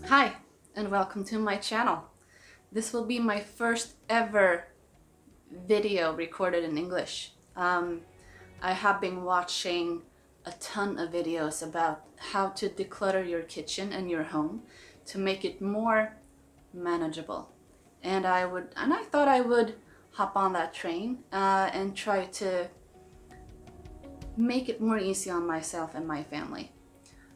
Hi, and welcome to my channel. This will be my first ever video recorded in English. I have been watching a ton of videos about how to declutter your kitchen and your home to make it more manageable. And I thought I would hop on that train and try to make it more easy on myself and my family.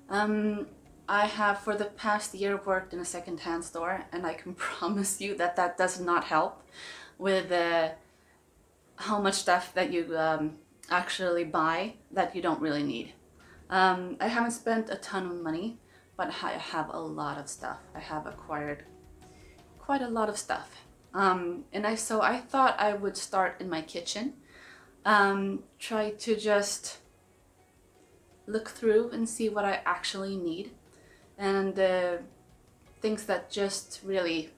Um, I have for the past year worked in a secondhand store, and I can promise you that that does not help with how much stuff that you actually buy that you don't really need. I haven't spent a ton of money, but I have a lot of stuff. I have acquired quite a lot of stuff. So I thought I would start in my kitchen, try to just look through and see what I actually need, and things that just really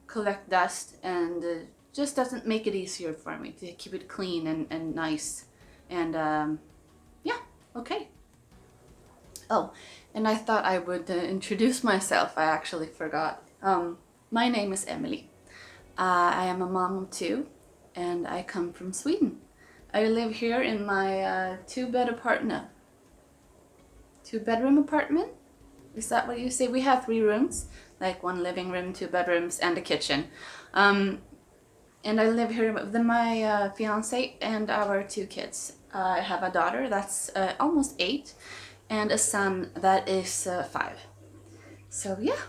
collect dust and just doesn't make it easier for me to keep it clean and nice. And yeah, okay. Oh, and I thought I would introduce myself. I actually forgot. My name is Emily. I am a mom of two, and I come from Sweden. I live here in my two-bedroom apartment. Is that what you say? We have 3 rooms, like one living room, 2 bedrooms, and a kitchen. And I live here with my fiance and our 2 kids. I have a daughter that's almost 8 and a son that is 5. So yeah.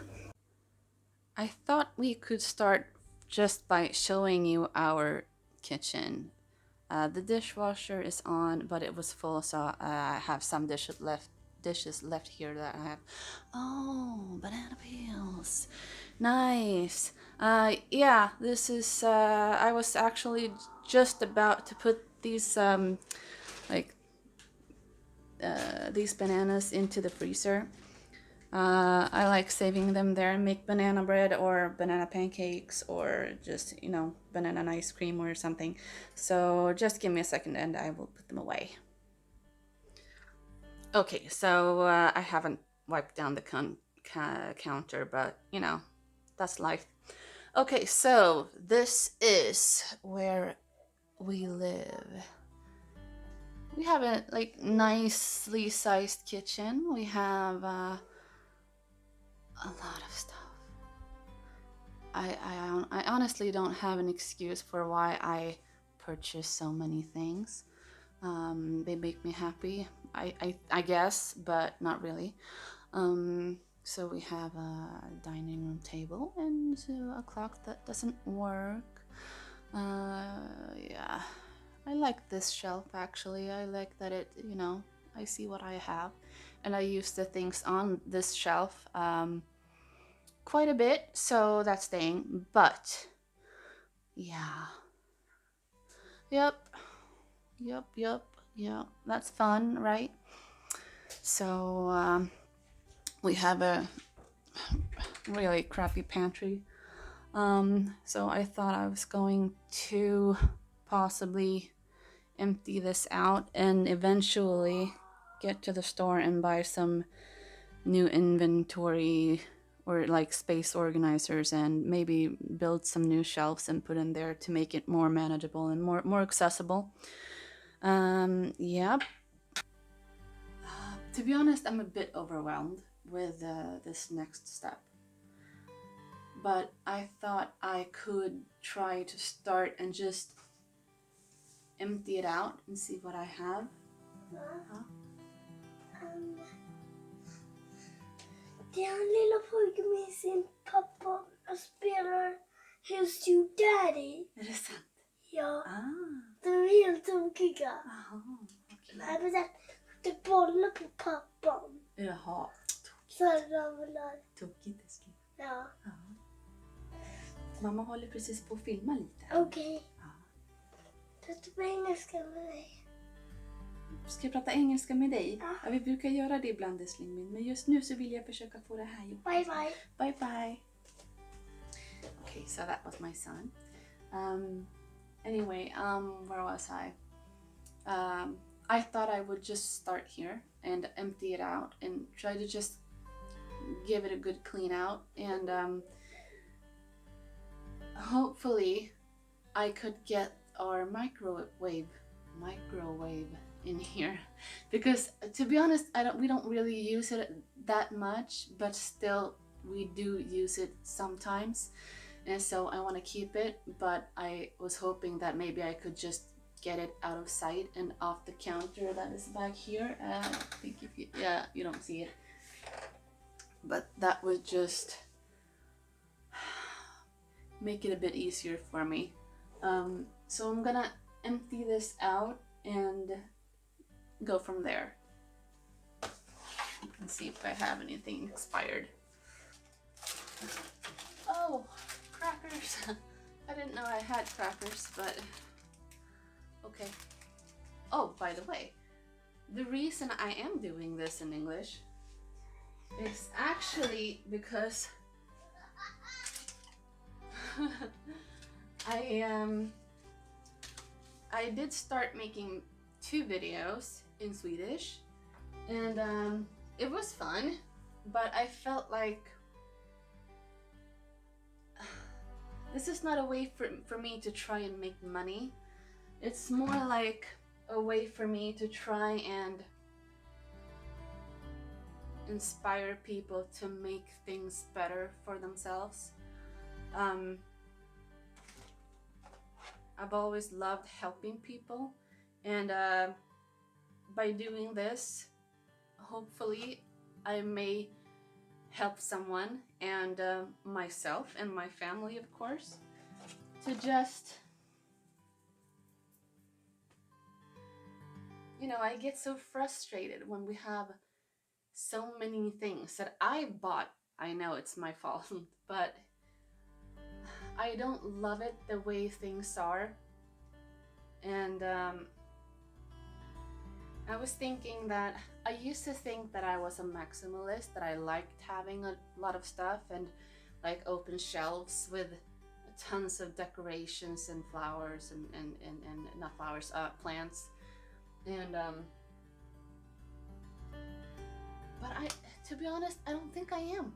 I thought we could start just by showing you our kitchen. The dishwasher is on, but it was full, so I have some dishes left here that I have. Oh, banana peels. Nice. Yeah, this is I was actually just about to put like these bananas into the freezer. I like saving them there and make banana bread or banana pancakes or just, banana ice cream or something. So just give me a second and I will put them away. Okay, so I haven't wiped down the counter, but that's life. Okay, so this is where we live. We have a nicely sized kitchen. We have a lot of stuff. I honestly don't have an excuse for why I purchase so many things. They make me happy, I guess, but not really. So we have a dining room table and a clock that doesn't work. Yeah, I like this shelf actually. I like that I see what I have, and I use the things on this shelf quite a bit, so that's staying. But yeah, yep, yep. That's fun, right? So we have a really crappy pantry. So I thought I was going to possibly empty this out and eventually get to the store and buy some new inventory or like space organizers and maybe build some new shelves and put in there to make it more manageable and more accessible. Yeah. To be honest, I'm a bit overwhelmed with this next step. But I thought I could try to start and just empty it out and see what I have. Huh? Det är en lilla pojke med sin pappa och spelar Who's Your Daddy. Är det sant? Ja, Ah. de är helt tokiga. Aha, okay. Nej, men det bollar på pappan. Jaha. Så ramlar. Tokigt älskling. Ja. Ja. Mamma håller precis på att filma lite. Okej. Ja. Prata på engelska med mig. Ska jag prata engelska med dig? Ja. Ja, vi brukar göra det ibland älskling min. Men just nu så vill jag försöka få det här gjort. Bye bye. Bye bye. Okay, so that was my son. Anyway, where was I? I thought I would just start here and empty it out and try to just give it a good clean out, and hopefully I could get our microwave in here, because to be honest, we don't really use it that much, but still we do use it sometimes, and so I want to keep it. But I was hoping that maybe I could just get it out of sight and off the counter that is back here. I think if you, yeah, you don't see it, but that would just make it a bit easier for me. So I'm gonna empty this out and go from there and see if I have anything expired. Oh, crackers. I didn't know I had crackers, but okay. Oh, by the way, the reason I am doing this in English is actually because I did start making 2 videos in Swedish, and it was fun, but I felt like this is not a way for me to try and make money. It's more like a way for me to try and inspire people to make things better for themselves. I've always loved helping people, and by doing this, hopefully I may help someone, and myself and my family, of course, to just, you know, I get so frustrated when we have so many things that I bought. I know it's my fault, but I don't love it the way things are. And I was thinking that I used to think that I was a maximalist, that I liked having a lot of stuff and like open shelves with tons of decorations and flowers and not flowers, plants. And but to be honest, I don't think I am.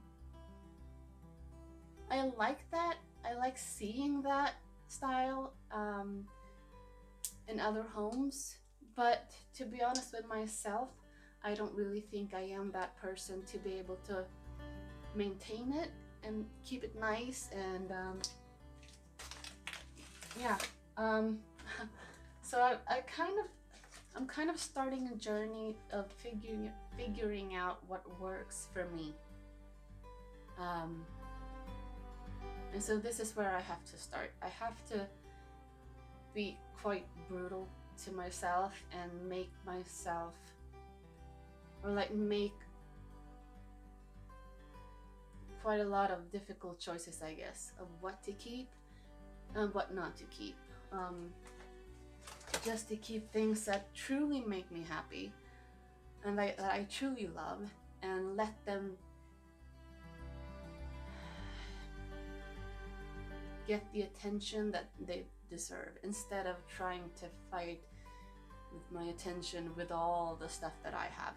I like that. I like seeing that style in other homes, but to be honest with myself, I don't really think I am that person to be able to maintain it and keep it nice. And yeah, so I'm kind of starting a journey of figuring out what works for me. And so this is where I have to start. I have to be quite brutal to myself and make myself, or like make quite a lot of difficult choices, I guess, of what to keep and what not to keep. Just to keep things that truly make me happy and that I truly love, and let them get the attention that they deserve, instead of trying to fight with my attention with all the stuff that I have.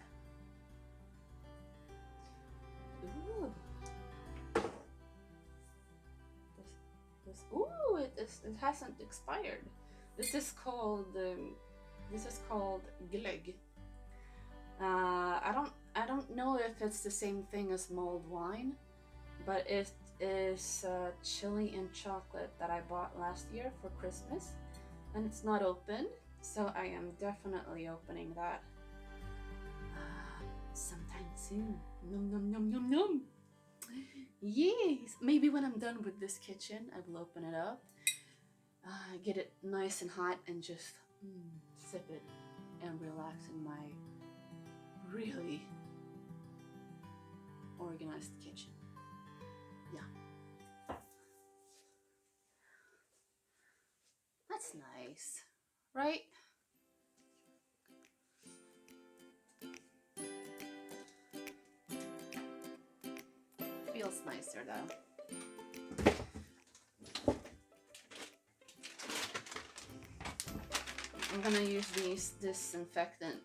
Ooh. Ooh, it hasn't expired. This is called glögg. I don't know if it's the same thing as mulled wine, but it is chili and chocolate that I bought last year for Christmas, and it's not open, so I am definitely opening that sometime soon. Nom nom nom nom nom. Yes, maybe when I'm done with this kitchen, I will open it up, get it nice and hot, and just sip it and relax in my really organized kitchen. Yeah. That's nice, right? Feels nicer though. I'm gonna use these disinfectant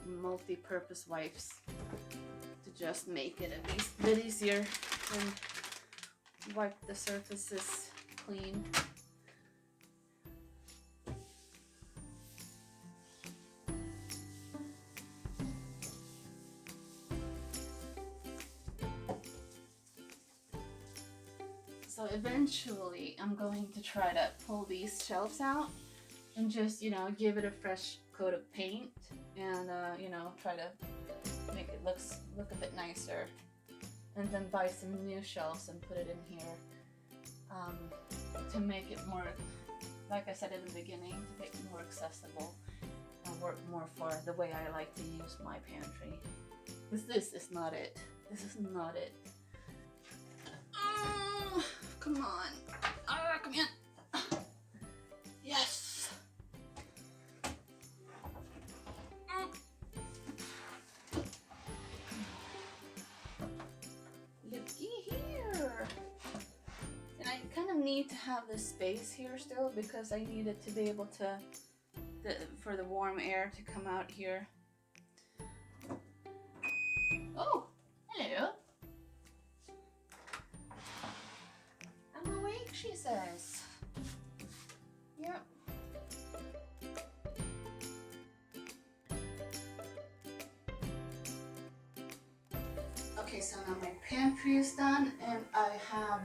multi-purpose wipes to just make it a bit easier and wipe the surfaces clean. So eventually I'm going to try to pull these shelves out and just, give it a fresh coat of paint and, try to make it look a bit nicer. And then buy some new shelves and put it in here to make it more, like I said in the beginning, to make it more accessible and work more for the way I like to use my pantry. This is not it. This is not it. Oh, come on. Come in. Yes. Looky here. And I kind of need to have this space here still because I need it to be able to, for the warm air to come out here. Oh, hello. I'm awake, she says. Yep. Okay, so now my pantry is done and I have,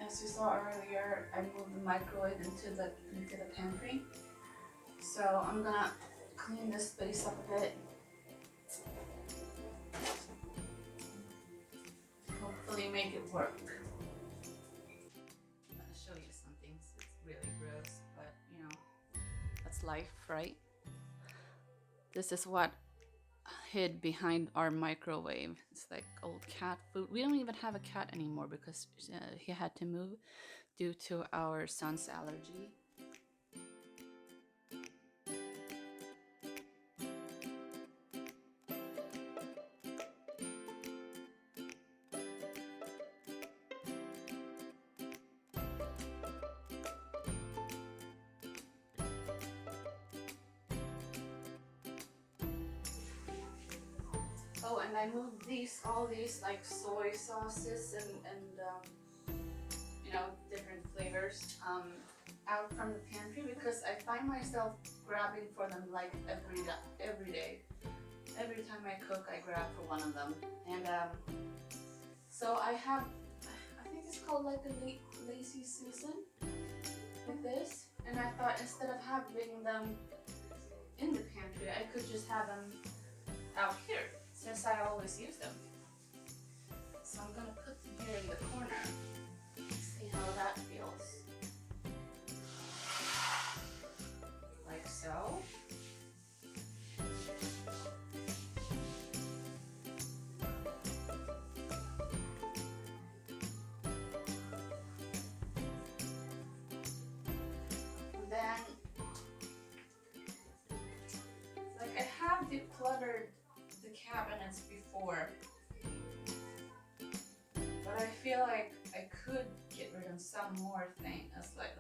as you saw earlier, I moved the microwave into the pantry. So I'm gonna clean this space up a bit. Hopefully make it work. I'm gonna show you something. It's really gross, but that's life, right? This is what hid behind our microwave. It's like old cat food. We don't even have a cat anymore because he had to move due to our son's allergy. Oh, and I moved all these like soy sauces and different flavors out from the pantry because I find myself grabbing for them like every day. Every time I cook, I grab for one of them. And so I think it's called like a lazy Susan, like this. And I thought instead of having them in the pantry, I could just have them out here, since I always use them. So I'm gonna put them here in the corner. See how that feels. Like so. Then, like I have decluttered the cabinets before, but I feel like I could get rid of some more things, like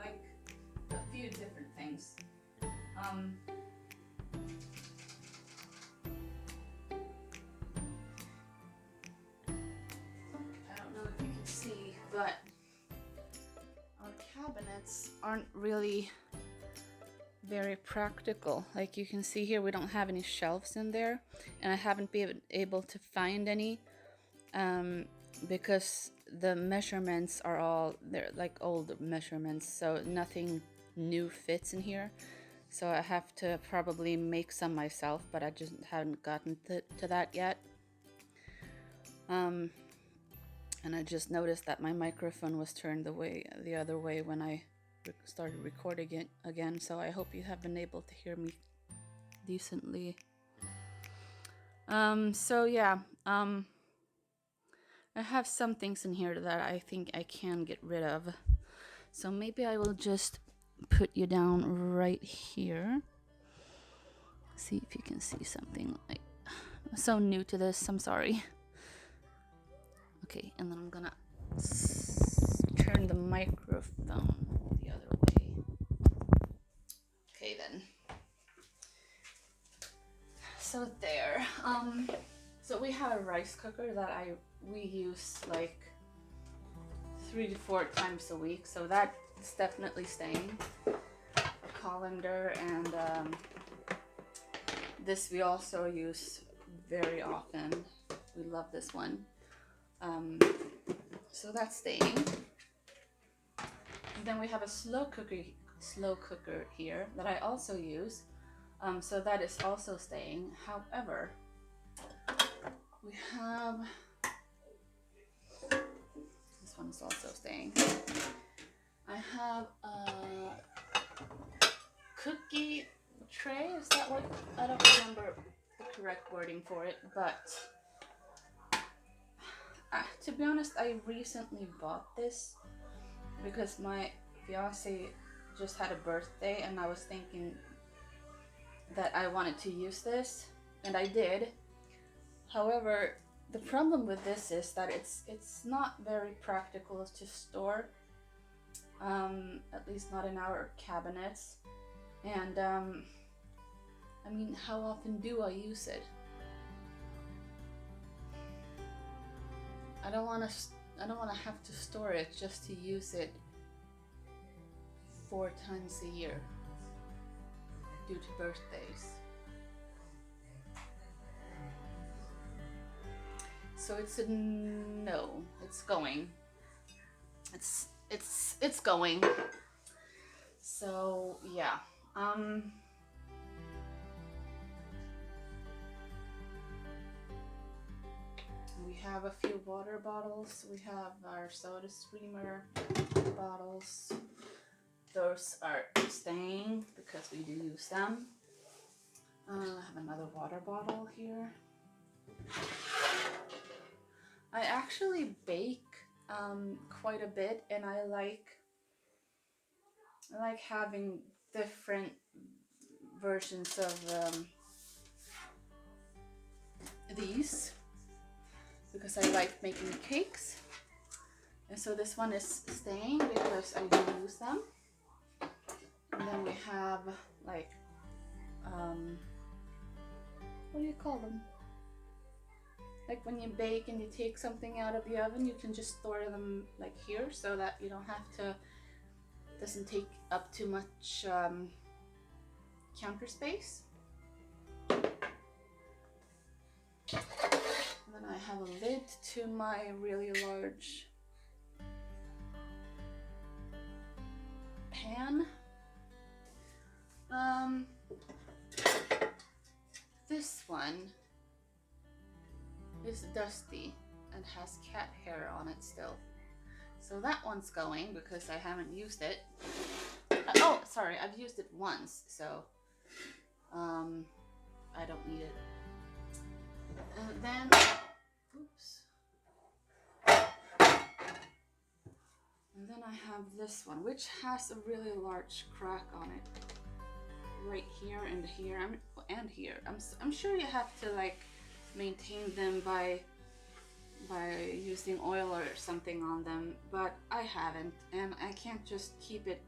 a few different things. I don't know if you can see, but our cabinets aren't really very practical. Like you can see here, we don't have any shelves in there, and I haven't been able to find any because the measurements are they're like old measurements, so nothing new fits in here. So I have to probably make some myself, but I just haven't gotten to that yet. And I just noticed that my microphone was turned the other way when I started recording it again, so I hope you have been able to hear me decently. So yeah, I have some things in here that I think I can get rid of. So maybe I will just put you down right here. See if you can see something. I'm so new to this, I'm sorry. Okay, and then I'm gonna turn the microphone the other way. Okay then. So there. So we have a rice cooker that we use like 3 to 4 times a week, so that's definitely staying. A colander, and this we also use very often. We love this one. So that's staying. And then we have a slow cooker here that I also use. So that is also staying. However, we have this one is also staying. I have a cookie tray. Is that what? I don't remember the correct wording for it, but to be honest, I recently bought this because my fiance just had a birthday, and I was thinking that I wanted to use this, and I did. However, the problem with this is that it's not very practical to store, at least not in our cabinets. And I mean, how often do I use it? I don't want to have to store it just to use it 4 times a year due to birthdays. So it's a no. It's going. It's going. So yeah. We have a few water bottles. We have our soda streamer bottles. Those are staying because we do use them. I have another water bottle here. I actually bake quite a bit, and I like having different versions of these because I like making cakes. And so this one is staying because I do use them. And then we have like what do you call them? Like when you bake and you take something out of the oven, you can just store them like here so that you don't have to, doesn't take up too much counter space. And then I have a lid to my really large pan. This one is dusty and has cat hair on it still. So that one's going because I haven't used it. Oh, sorry, I've used it once, so I don't need it. And then, oops. And then I have this one, which has a really large crack on it. Right here and here, and here. I'm sure you have to like maintain them by using oil or something on them, but I haven't, and I can't just keep it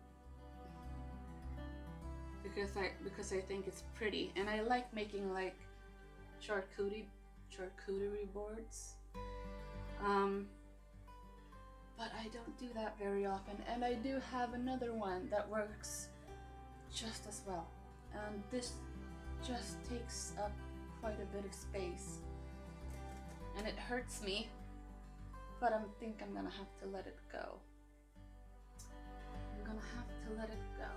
because I think it's pretty, and I like making like charcuterie boards, but I don't do that very often. And I do have another one that works just as well, and this just takes up quite a bit of space, and it hurts me, but I think I'm gonna have to let it go. I'm gonna have to let it go.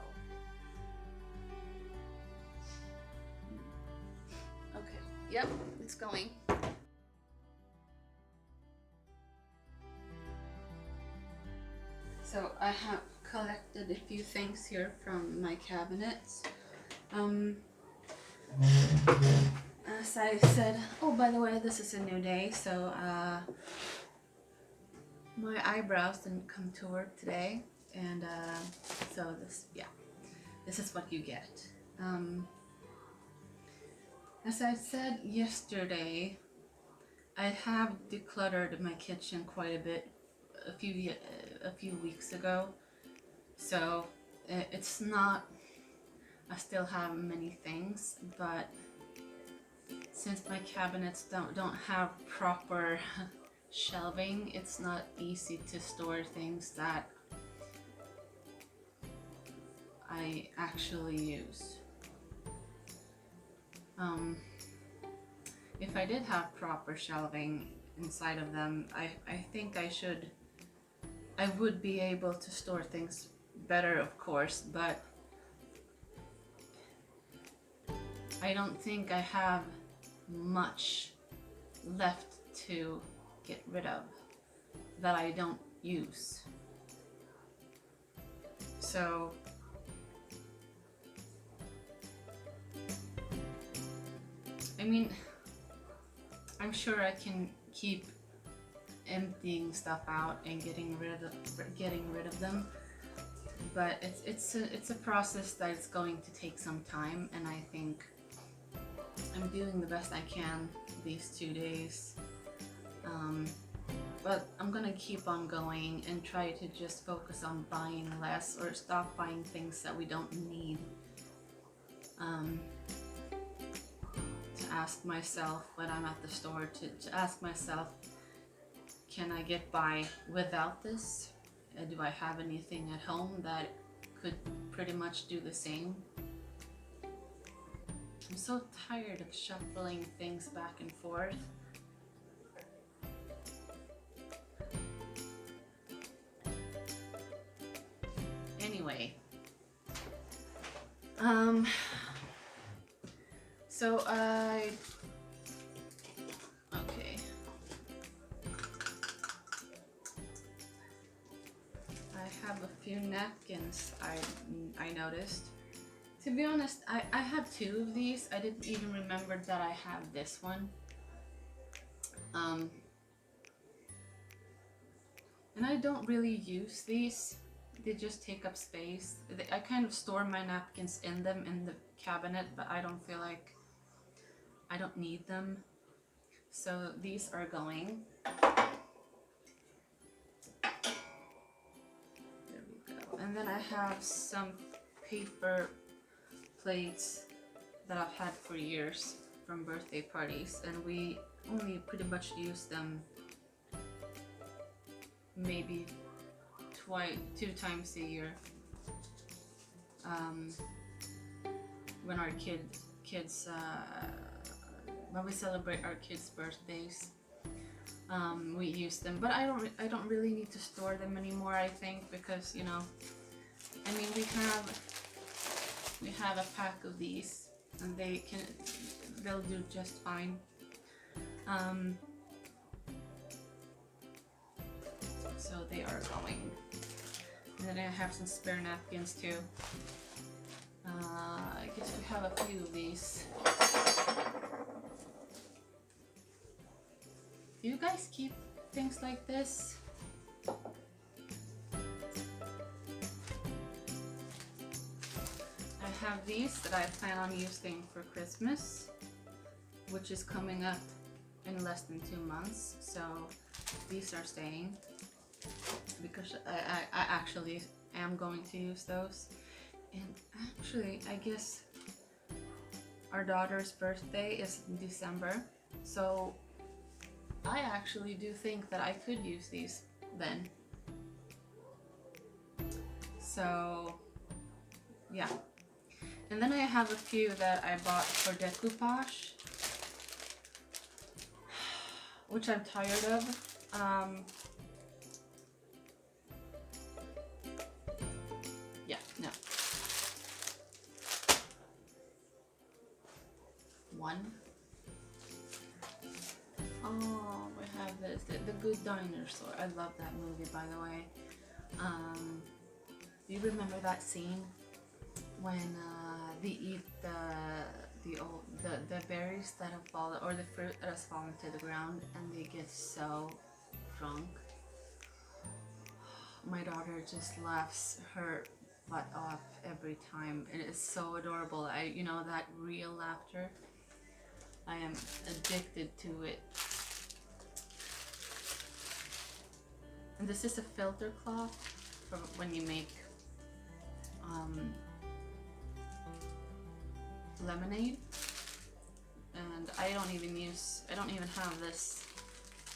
Okay, yep, it's going. So I have collected a few things here from my cabinets. As I said, oh, by the way, this is a new day, so my eyebrows didn't come to work today, and so this is what you get. As I said yesterday, I have decluttered my kitchen quite a bit a few weeks ago, so it's not, I still have many things, but since my cabinets don't have proper shelving, it's not easy to store things that I actually use. If I did have proper shelving inside of them, I think I would be able to store things better, of course, but I don't think I have much left to get rid of that I don't use. So I mean, I'm sure I can keep emptying stuff out and getting rid of them, but it's a process that it's going to take some time, and I think I'm doing the best I can these 2 days. But I'm gonna keep on going and try to just focus on buying less or stop buying things that we don't need. To ask myself when I'm at the store, to ask myself, can I get by without this? Do I have anything at home that could pretty much do the same? I'm so tired of shuffling things back and forth. Anyway, so okay. I have a few napkins I noticed. To be honest, I have 2 of these. I didn't even remember that I have this one. And I don't really use these. They just take up space. I kind of store my napkins in them in the cabinet, but I don't feel like I don't need them. So these are going. There we go. And then I have some paper plates that I've had for years from birthday parties, and we only pretty much use them maybe 2 times a year. When our kids when we celebrate our kids' birthdays, we use them. But I don't really need to store them anymore, I think, because, you know, I mean, we have a pack of these, and they'll do just fine. So they are going. And then I have some spare napkins too. I guess we have a few of these. Do you guys keep things like this? I have these that I plan on using for Christmas, which is coming up in less than 2 months. So these are staying because I actually am going to use those. And actually, I guess our daughter's birthday is in December, so I actually do think that I could use these then. So yeah. And then I have a few that I bought for decoupage, which I'm tired of. Yeah, no. One. Oh, we have this, the Good Dinosaur. I love that movie, by the way. Do you remember that scene when they eat the berries that have fallen, or the fruit that has fallen to the ground, and they get so drunk? My daughter just laughs her butt off every time. It is so adorable. You know, that real laughter. I am addicted to it. And this is a filter cloth for when you make lemonade. And I I don't even have this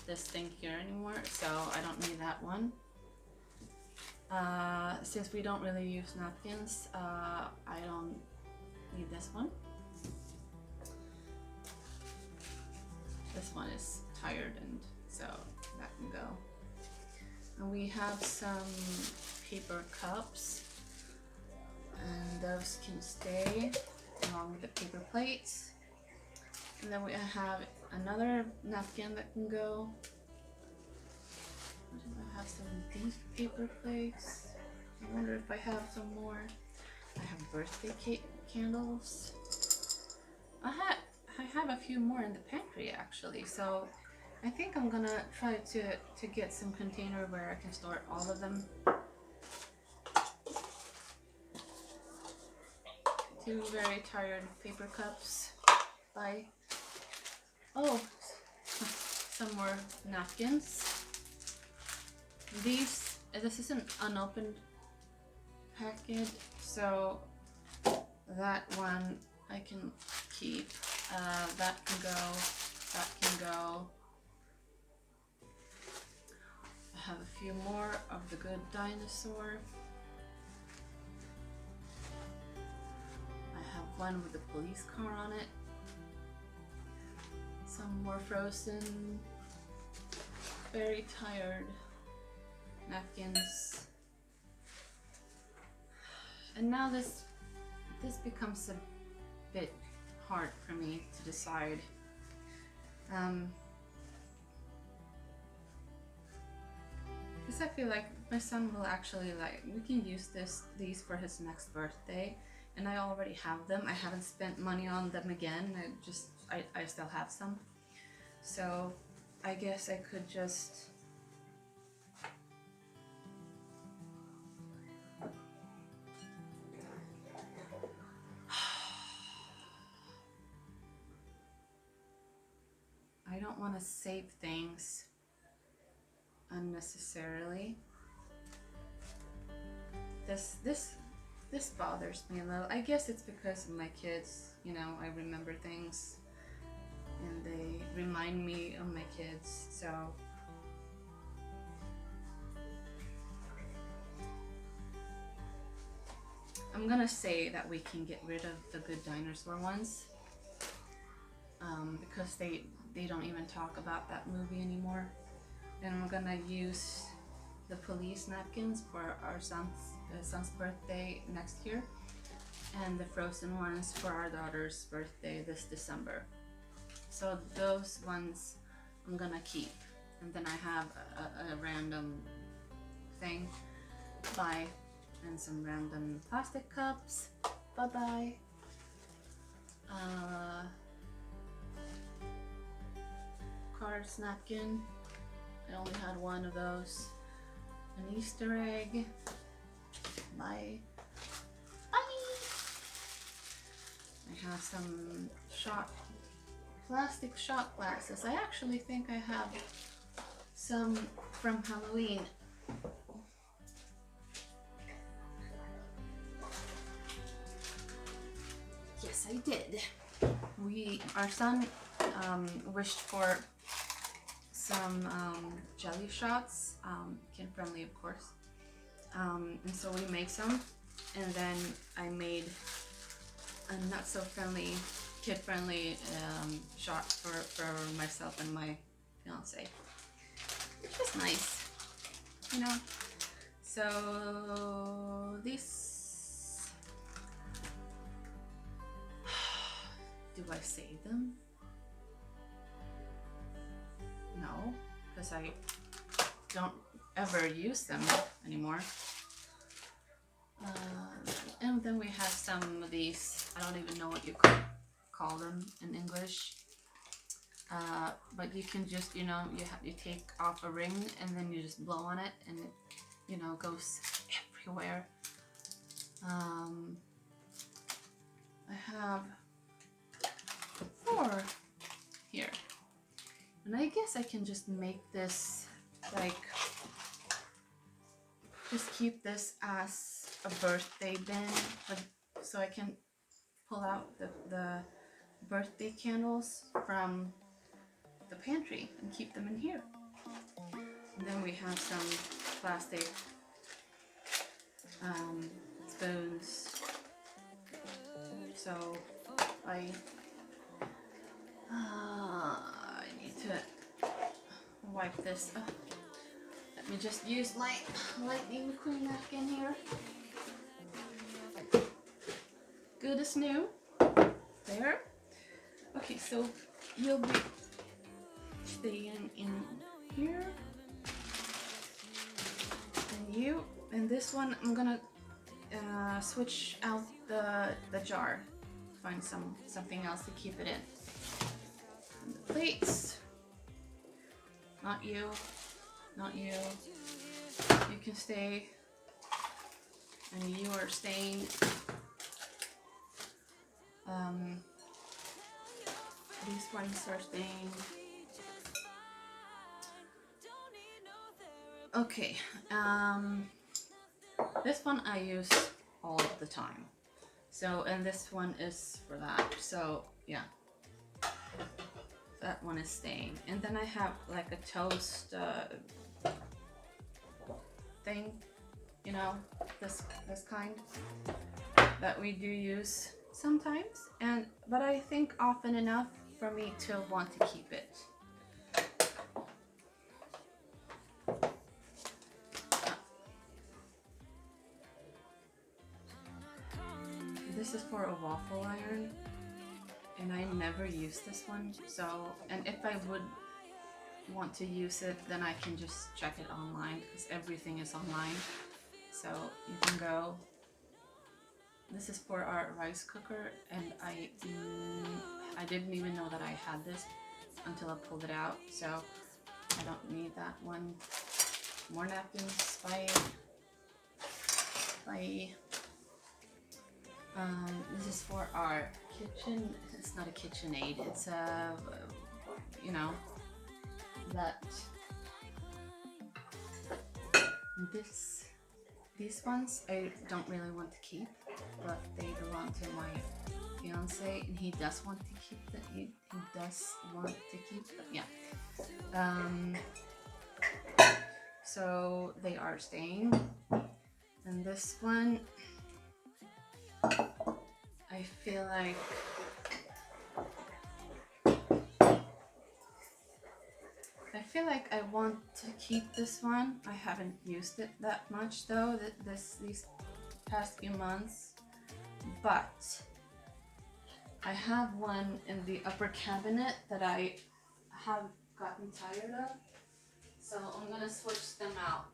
thing here anymore, so I don't need that one. Since we don't really use napkins, I don't need this one. This one is tired, and so that can go. And we have some paper cups, and those can stay along with the paper plates. And then we have another napkin that can go. I have some of these paper plates. I wonder if I have some more. I have birthday cake candles. I have a few more in the pantry actually, so I think I'm gonna try to get some container where I can store all of them. Two very tired paper cups. Bye. Oh, some more napkins. This is an unopened package, so that one I can keep. That can go. That can go. I have a few more of the Good Dinosaur. I have one with the police car on it. Some more frozen, very tired napkins. And now this becomes a bit hard for me to decide. Because I feel like my son will actually we can use these for his next birthday, and I already have them. I haven't spent money on them again. I still have some. So I guess I could just I don't want to save things unnecessarily. This bothers me a little. I guess it's because of my kids, you know, I remember things and they remind me of my kids, so I'm gonna say that we can get rid of the Good Dinosaur ones, because they don't even talk about that movie anymore. And I'm gonna use the police napkins for our son's birthday next year, and the frozen ones for our daughter's birthday this December. So those ones I'm gonna keep, and then I have a random thing. Bye. And some random plastic cups. Bye bye. Cards napkin. I only had one of those. An Easter egg. Bye. Bye. I have some plastic shot glasses. I actually think I have some from Halloween. Yes, I did. Our son wished for some jelly shots, kid-friendly of course, and so we made some, and then I made a not so friendly, kid-friendly shot for myself and my fiance, which was nice, you know. So these, do I save them? No, because I don't ever use them anymore. And then we have some of these, I don't even know what you call them in English, but you can just, you know, you take off a ring and then you just blow on it and it, you know, goes everywhere. I have 4 here, and I guess I can just make this just keep this as a birthday bin, so I can pull out the birthday candles from the pantry and keep them in here. And then we have some plastic spoons. So I need to wipe this up. Let me just use my Lightning McQueen napkin here. Good as new. There. Okay, so you'll be staying in here. And this one I'm gonna switch out the jar. Find something else to keep it in. And the plates. Not you. Not you. You can stay. And you are staying. These ones are staying. Okay. This one I use all the time. So, and this one is for that. So, yeah. That one is staying. And then I have like a toast thing, you know, this kind that we do use sometimes, but I think often enough for me to want to keep it. This is for a waffle iron, and I never use this one. So, and if I would want to use it, then I can just check it online because everything is online. So you can go. This is for our rice cooker, and I didn't even know that I had this until I pulled it out. So I don't need that one. More napkins. Bye. Bye. This is for our kitchen. It's not a KitchenAid. It's a, you know, that. These ones I don't really want to keep, but they belong to my fiance, and he does want to keep them. He does want to keep them. Yeah. So they are staying. And this one, I feel like I want to keep this one. I haven't used it that much though these past few months, but I have one in the upper cabinet that I have gotten tired of, so I'm gonna switch them out.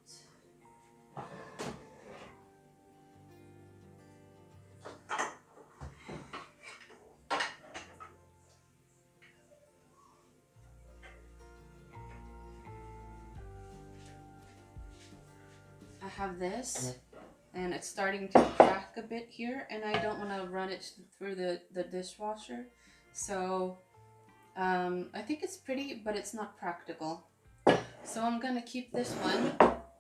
I have this, and it's starting to crack a bit here, and I don't want to run it through the dishwasher. So I think it's pretty, but it's not practical. So I'm gonna keep this one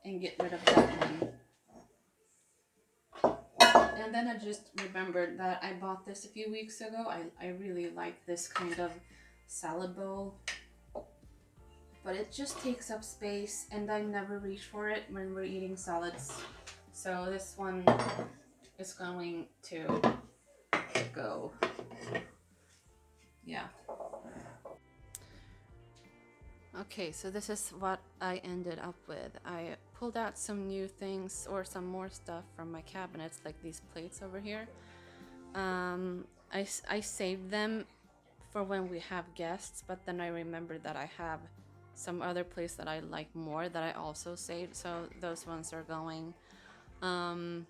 and get rid of that one. And then I just remembered that I bought this a few weeks ago. I really like this kind of salad bowl, but it just takes up space, and I never reach for it when we're eating salads. So this one is going to go. Yeah. Okay, so this is what I ended up with. I pulled out some new things or some more stuff from my cabinets, like these plates over here. I saved them for when we have guests, but then I remembered that I have some other place that I like more that I also saved, so those ones are going. And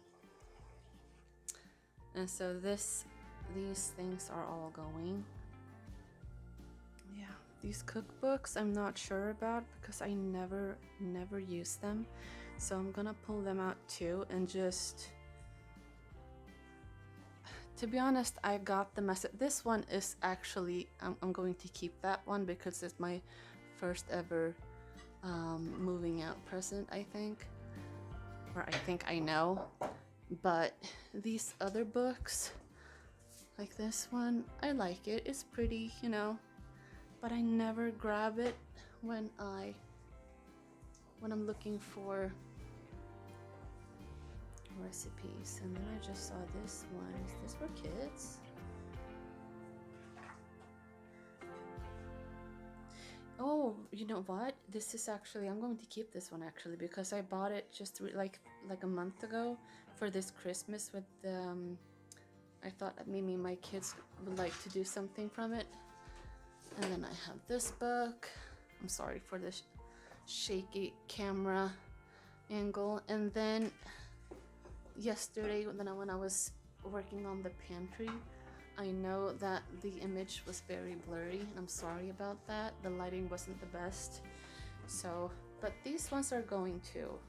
so these things are all going. Yeah, these cookbooks I'm not sure about because I never use them, so I'm gonna pull them out too. And just to be honest, I got the message. This one is actually I'm going to keep that one because it's my first ever moving out present, I think, or I think I know. But these other books, Like this one, I like it. It's pretty, you know, but I never grab it when I'm looking for recipes. And then I just saw this one. Is this for kids? Oh, you know what? This is actually, I'm going to keep this one actually because I bought it just like a month ago for this Christmas with I thought that maybe my kids would like to do something from it. And then I have this book. I'm sorry for this shaky camera angle. And then yesterday when I was working on the pantry, I know that the image was very blurry and I'm sorry about that. The lighting wasn't the best. So, but these ones are going to.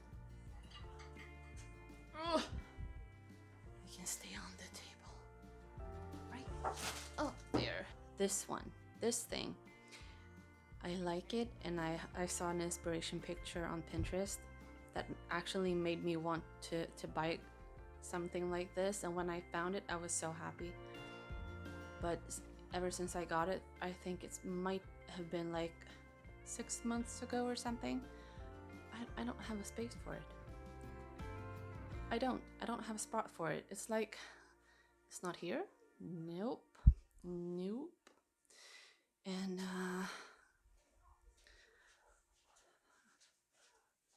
Ugh. I can stay on the table. Right? Oh, there. This one. This thing. I like it, and I saw an inspiration picture on Pinterest that actually made me want to buy something like this, and when I found it I was so happy. But ever since I got it, I think it might have been like 6 months ago or something, I don't have a space for it. I don't have a spot for it. It's like, it's not here. Nope. And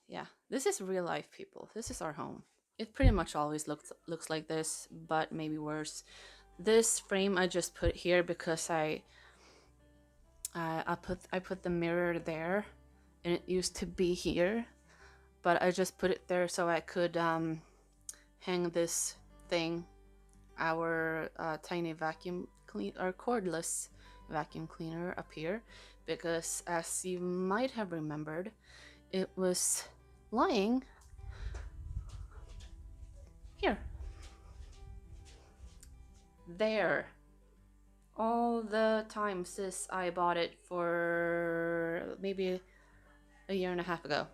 yeah, this is real life, people. This is our home. It pretty much always looks like this, but maybe worse. This frame I just put here because I put the mirror there, and it used to be here, but I just put it there so I could hang this thing, our tiny vacuum clean or cordless vacuum cleaner up here, because as you might have remembered, it was lying here, there, all the time since I bought it for maybe a year and a half ago.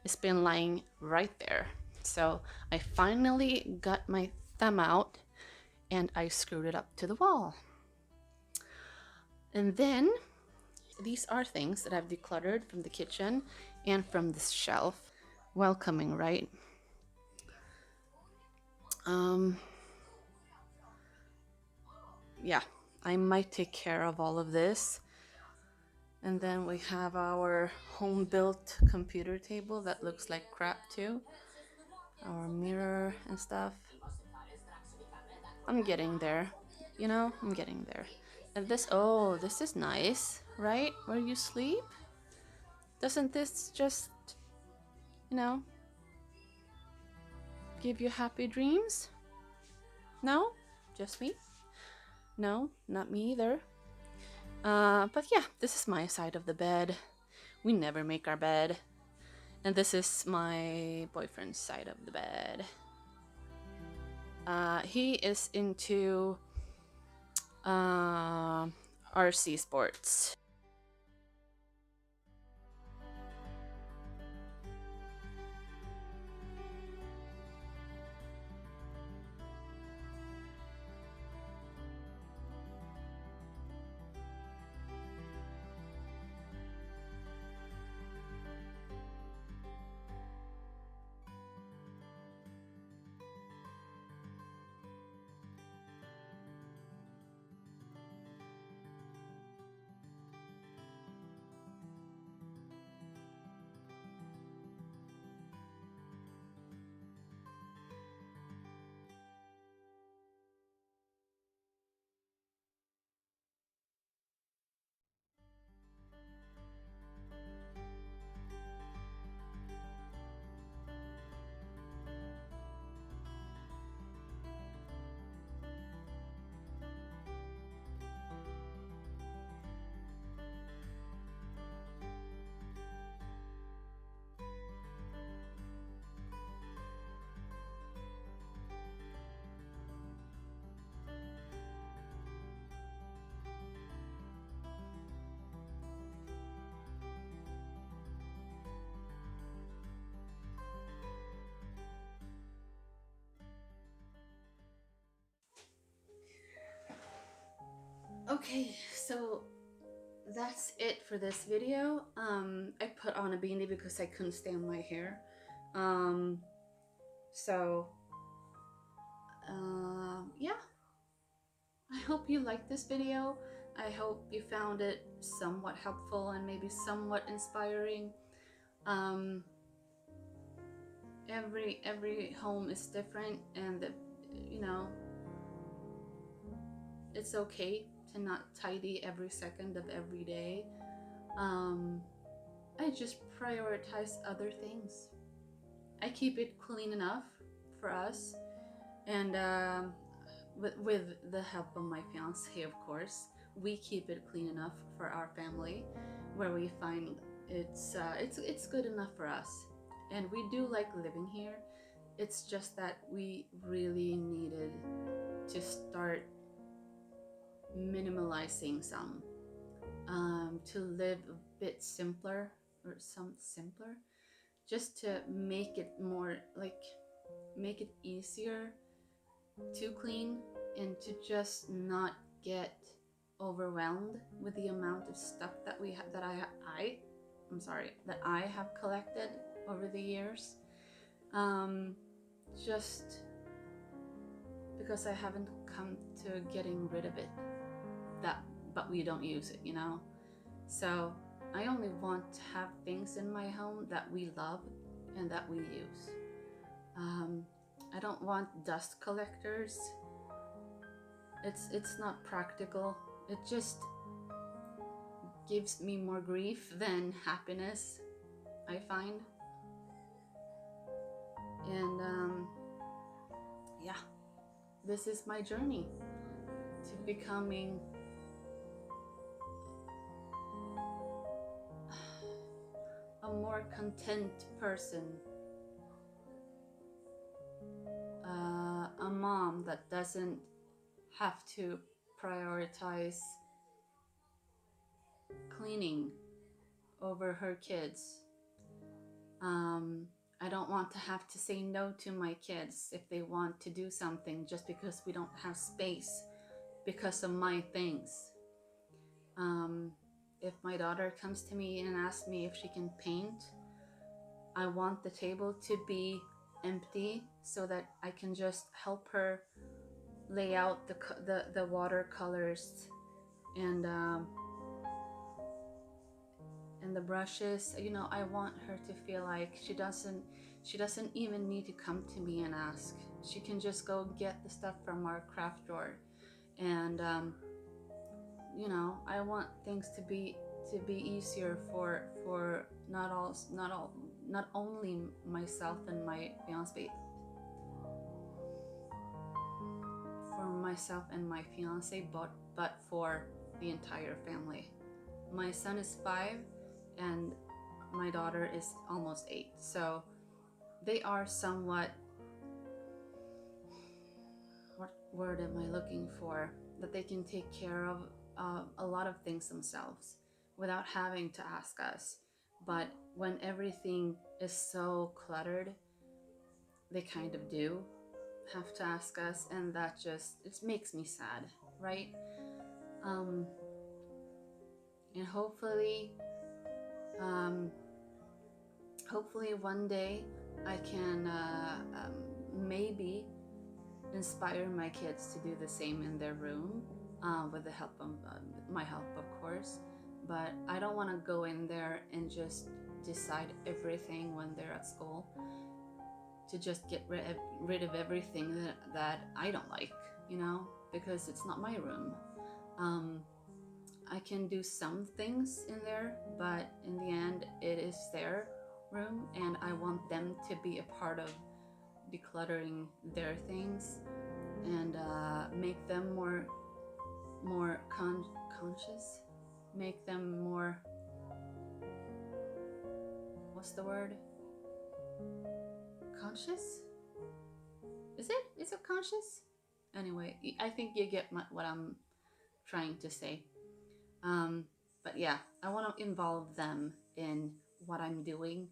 It's been lying right there. So I finally got my thumb out and I screwed it up to the wall. And then these are things that I've decluttered from the kitchen and from this shelf. Welcoming, right? Yeah, I might take care of all of this. And then we have our home-built computer table that looks like crap too. Our mirror and stuff. I'm getting there. You know, I'm getting there. And this, oh, this is nice, right? Where you sleep? Doesn't this just, you know, give you happy dreams? No? Just me? No, not me either. But yeah, this is my side of the bed. We never make our bed. And this is my boyfriend's side of the bed. He is into RC sports. Okay, so that's it for this video. I put on a beanie because I couldn't stand my hair. So yeah, I hope you liked this video. I hope you found it somewhat helpful and maybe somewhat inspiring. Um, every home is different, and it's okay to not tidy every second of every day. I just prioritize other things. I keep it clean enough for us, and with the help of my fiance, of course, we keep it clean enough for our family, where we find it's good enough for us, and we do like living here. It's just that we really needed to start minimalizing some, to live a bit simpler, or some simpler, just to make it more like make it easier to clean, and to just not get overwhelmed with the amount of stuff that we have that I have collected over the years, just because I haven't come to getting rid of it, but we don't use it, so I only want to have things in my home that we love and that we use. I don't want dust collectors. It's not practical. It just gives me more grief than happiness, I find. And yeah, this is my journey to becoming a more content person, a mom that doesn't have to prioritize cleaning over her kids. I don't want to have to say no to my kids if they want to do something just because we don't have space because of my things. If my daughter comes to me and asks me if she can paint, I want the table to be empty so that I can just help her lay out the watercolors and the brushes. I want her to feel like she doesn't even need to come to me and ask. She can just go get the stuff from our craft drawer. And I want things to be easier for not only myself and my fiance, but for the entire family. My son is 5 and my daughter is almost 8, so they are somewhat, what word am I looking for, that they can take care of a lot of things themselves without having to ask us. But when everything is so cluttered, they kind of do have to ask us, and that just, it makes me sad, right? And hopefully one day I can maybe inspire my kids to do the same in their room, with the help of my help, of course. But I don't want to go in there and just decide everything when they're at school, to just get rid of everything that I don't like, because it's not my room. I can do some things in there, but in the end, it is their room, and I want them to be a part of decluttering their things, and make them more conscious, make them more, what's the word? Conscious? Is it conscious? Anyway, I think you get what I'm trying to say. But yeah, I want to involve them in what I'm doing,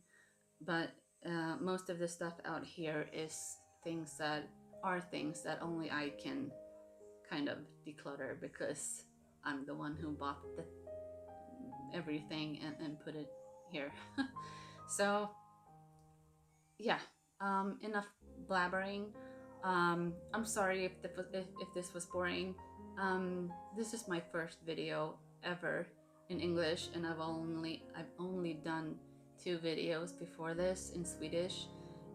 but most of the stuff out here is things that only I can kind of declutter, because I'm the one who bought everything and put it here. So yeah, enough blabbering. I'm sorry if this was boring. This is my first video ever in English, and I've only done 2 videos before this in Swedish,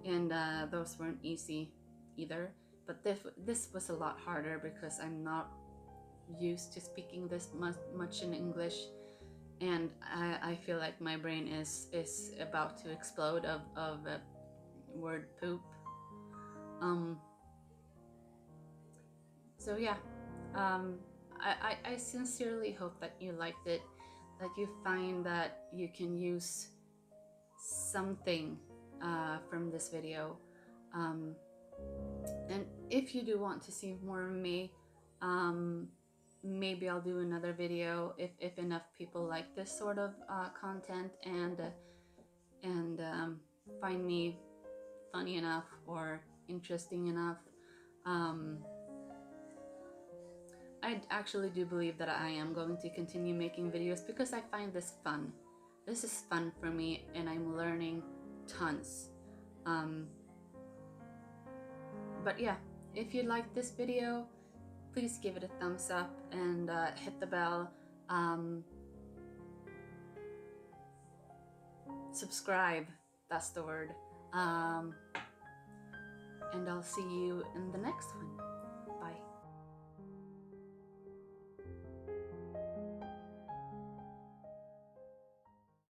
and those weren't easy either. But this was a lot harder because I'm not used to speaking this much in English, and I feel like my brain is about to explode of word poop. So yeah, I sincerely hope that you liked it, that you find that you can use something from this video. And if you do want to see more of me, maybe I'll do another video if enough people like this sort of content and find me funny enough or interesting enough. I actually do believe that I am going to continue making videos because I find this fun. This is fun for me and I'm learning tons. But yeah, if you like this video, please give it a thumbs up and hit the bell. Subscribe, that's the word. And I'll see you in the next one.